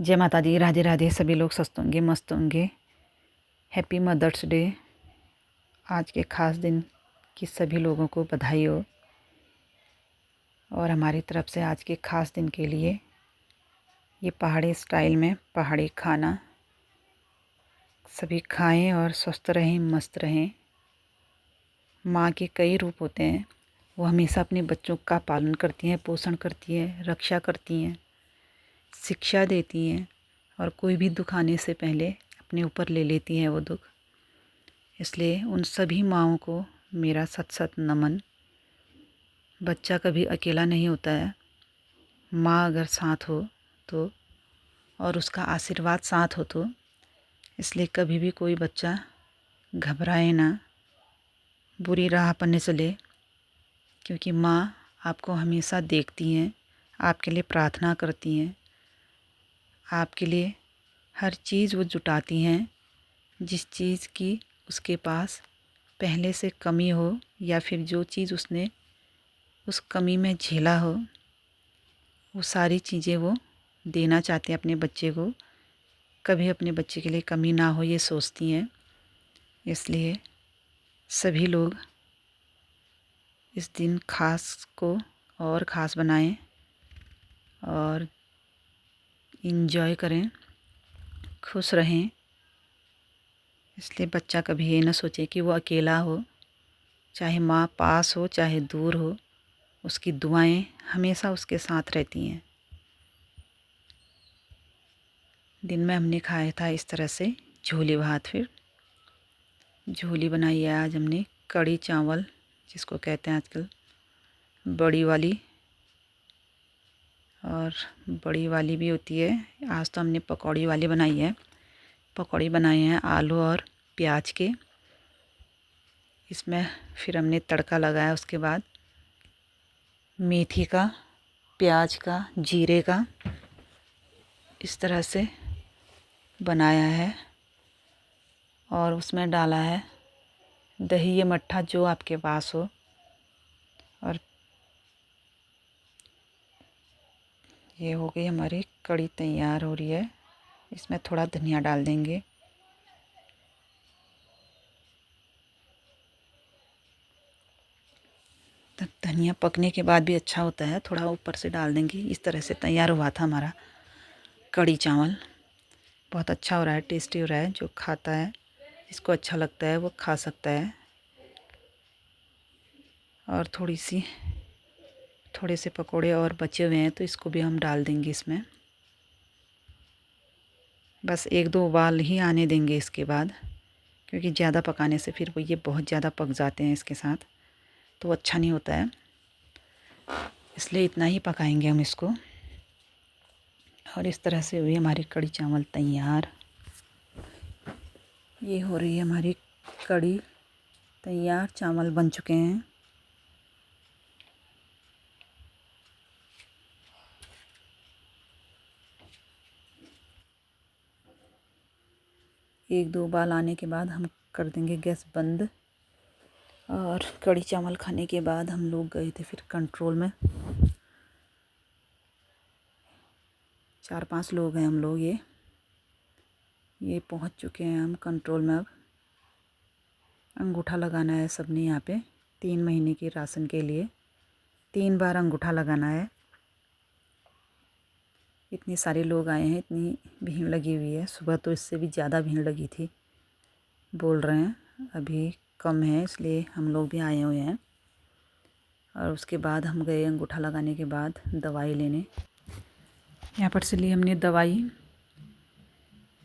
जय माता दी, राधे राधे। सभी लोग स्वस्थ होंगे, मस्त होंगे। Happy mother's day. आज के ख़ास दिन की सभी लोगों को बधाई हो। और हमारी तरफ से आज के ख़ास दिन के लिए ये पहाड़ी स्टाइल में पहाड़ी खाना सभी खाएं और स्वस्थ रहें, मस्त रहें। माँ के कई रूप होते हैं। वो हमेशा अपने बच्चों का पालन करती हैं, पोषण करती हैं, रक्षा करती हैं, शिक्षा देती हैं और कोई भी दुख आने से पहले अपने ऊपर ले लेती हैं वो दुख। इसलिए उन सभी माँओं को मेरा सत सत नमन। बच्चा कभी अकेला नहीं होता है। माँ अगर साथ हो तो और उसका आशीर्वाद साथ हो तो इसलिए कभी भी कोई बच्चा घबराए ना, बुरी राह पर न चले, क्योंकि माँ आपको हमेशा देखती हैं, आपके लिए प्रार्थना करती हैं, आपके लिए हर चीज़ वो जुटाती हैं। जिस चीज़ की उसके पास पहले से कमी हो या फिर जो चीज़ उसने उस कमी में झेला हो, वो सारी चीज़ें वो देना चाहते हैं अपने बच्चे को। कभी अपने बच्चे के लिए कमी ना हो ये सोचती हैं। इसलिए सभी लोग इस दिन ख़ास को और ख़ास बनाएं और इन्जॉय करें, खुश रहें। इसलिए बच्चा कभी ये ना सोचे कि वो अकेला हो, चाहे माँ पास हो चाहे दूर हो, उसकी दुआएं हमेशा उसके साथ रहती हैं। दिन में हमने खाया था इस तरह से झोली भात। फिर झोली बनाई है आज हमने, कड़ी चावल जिसको कहते हैं आजकल, बड़ी वाली, और बड़ी वाली भी होती है। आज तो हमने पकौड़ी वाली बनाई है। पकौड़ी बनाए हैं आलू और प्याज के। इसमें फिर हमने तड़का लगाया, उसके बाद मेथी का, प्याज का, जीरे का, इस तरह से बनाया है। और उसमें डाला है दही या मट्ठा जो आपके पास हो। और ये हो गई हमारी कड़ी तैयार हो रही है। इसमें थोड़ा धनिया डाल देंगे। तो धनिया पकने के बाद भी अच्छा होता है, थोड़ा ऊपर से डाल देंगे। इस तरह से तैयार हुआ था हमारा कड़ी चावल। बहुत अच्छा हो रहा है, टेस्टी हो रहा है। जो खाता है, जिसको अच्छा लगता है वो खा सकता है। और थोड़े से पकोड़े और बचे हुए हैं तो इसको भी हम डाल देंगे इसमें। बस एक दो उबाल ही आने देंगे इसके बाद, क्योंकि ज़्यादा पकाने से फिर वो ये बहुत ज़्यादा पक जाते हैं इसके साथ, तो अच्छा नहीं होता है। इसलिए इतना ही पकाएंगे हम इसको। और इस तरह से हुई हमारी कड़ी चावल तैयार। ये हो रही है हमारी कड़ी तैयार, चावल बन चुके हैं। एक दो उबाल आने के बाद हम कर देंगे गैस बंद। और कड़ी चावल खाने के बाद हम लोग गए थे फिर कंट्रोल में। 4-5 लोग हैं हम लोग। ये पहुंच चुके हैं हम कंट्रोल में। अब अंगूठा लगाना है सबने यहाँ पे 3 महीने के राशन के लिए। 3 बार अंगूठा लगाना है। इतने सारे लोग आए हैं, इतनी भीड़ लगी हुई है। सुबह तो इससे भी ज़्यादा भीड़ लगी थी, बोल रहे हैं। अभी कम है, इसलिए हम लोग भी आए हुए हैं। और उसके बाद हम गए अंगूठा लगाने के बाद दवाई लेने। यहाँ पर से ली हमने दवाई।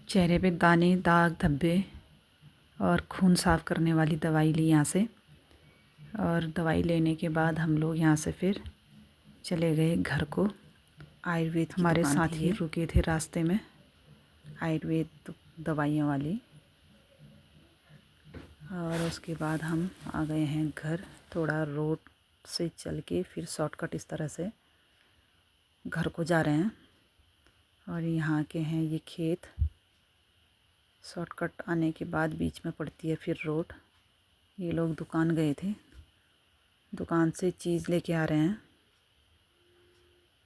चेहरे पे दाने, दाग, धब्बे और खून साफ़ करने वाली दवाई ली यहाँ से। और दवाई लेने के बाद हम लोग यहाँ से फिर चले गए घर को। आयुर्वेद की हमारे साथ ही रुके थे रास्ते में, आयुर्वेद दवाइयों वाली। और उसके बाद हम आ गए हैं घर। थोड़ा रोड से चल के फिर शॉर्टकट इस तरह से घर को जा रहे हैं। और यहाँ के हैं ये खेत। शॉर्टकट आने के बाद बीच में पड़ती है फिर रोड। ये लोग दुकान गए थे, दुकान से चीज़ लेके आ रहे हैं,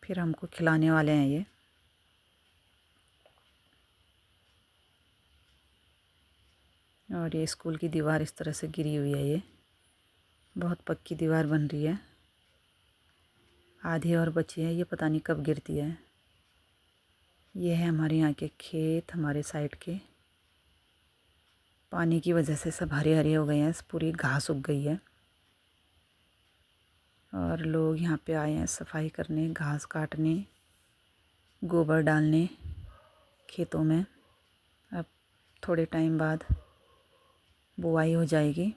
फिर हमको खिलाने वाले हैं ये। और ये स्कूल की दीवार इस तरह से गिरी हुई है। ये बहुत पक्की दीवार बन रही है, आधी और बची है, ये पता नहीं कब गिरती है। ये है हमारे यहाँ के खेत, हमारे साइड के। पानी की वजह से सब हरे हरे हो गए हैं, पूरी घास उग गई है। और लोग यहाँ पे आए हैं सफाई करने, घास काटने, गोबर डालने खेतों में। अब थोड़े टाइम बाद बुआई हो जाएगी।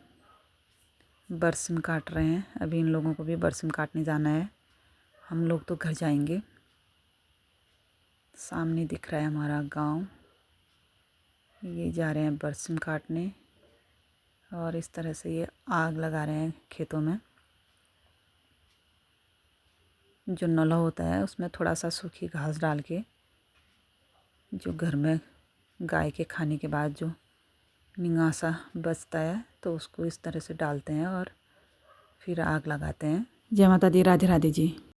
बरसिम काट रहे हैं, अभी इन लोगों को भी बरसिम काटने जाना है। हम लोग तो घर जाएंगे। सामने दिख रहा है हमारा गांव। ये जा रहे हैं बरसिम काटने और इस तरह से ये आग लगा रहे हैं खेतों में। जो नला होता है उसमें थोड़ा सा सूखी घास डाल के, जो घर में गाय के खाने के बाद जो निगासा बचता है तो उसको इस तरह से डालते हैं और फिर आग लगाते हैं। जय माता दी, राधे राधे जी।